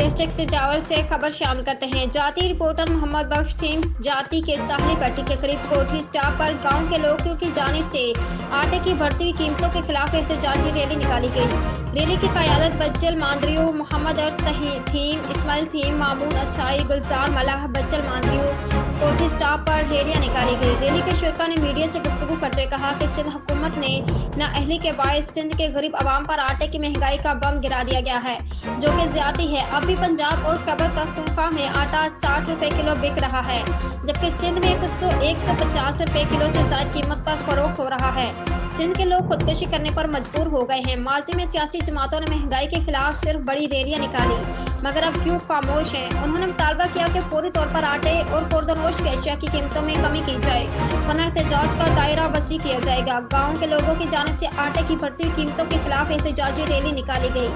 District سے چاول سے خبر شامل کرتے ہیں۔ جاتی رپورٹر محمد بخش تھیم جاتی کے ساحلی پٹی کے قریب کوٹھی سٹاپ پر گاؤں کے لوگوں کی جانب سے آٹے کی بڑھتی ہوئی قیمتوں کے خلاف احتجاجی ریلی نکالی گئی۔ ریلی کی قیادت بچل ماندریو، محمد ارس تھیم، اسماعیل تھیم، مامون اچھائی، گلزار ملاح، بچل ماندریو کوٹھی سٹاپ پر ریلیاں نکالی گئی۔ ریلی کے شرکاء نے میڈیا سے گفتگو کرتے ہوئے کہا کہ سندھ حکومت نے نااہلی کے باعث سندھ کے غریب عوام پر آٹے کی مہنگائی کا بم گرا دیا گیا ہے، جو کہ زیادتی ہے۔ اب بھی پنجاب اور خیبر پختونخوا میں آٹا 60 روپے کلو بک رہا ہے، جبکہ سندھ میں 150 روپے کلو سے زائد قیمت پر فروخت ہو رہا ہے۔ سندھ کے لوگ خودکشی کرنے پر مجبور ہو گئے ہیں۔ ماضی میں سیاسی جماعتوں نے مہنگائی کے خلاف صرف بڑی ریلیاں نکالی، مگر اب کیوں خاموش ہیں؟ انہوں نے مطالبہ کیا کہ فوری طور پر آٹے اور خوردنوش کی اشیاء کی قیمتوں میں کمی کی جائے، ورنہ احتجاج کا دائرہ وسیع کیا جائے گا۔ گاؤں کے لوگوں کی جانب سے آٹے کی بڑھتی ہوئی قیمتوں کے خلاف احتجاجی ریلی نکالی گئی۔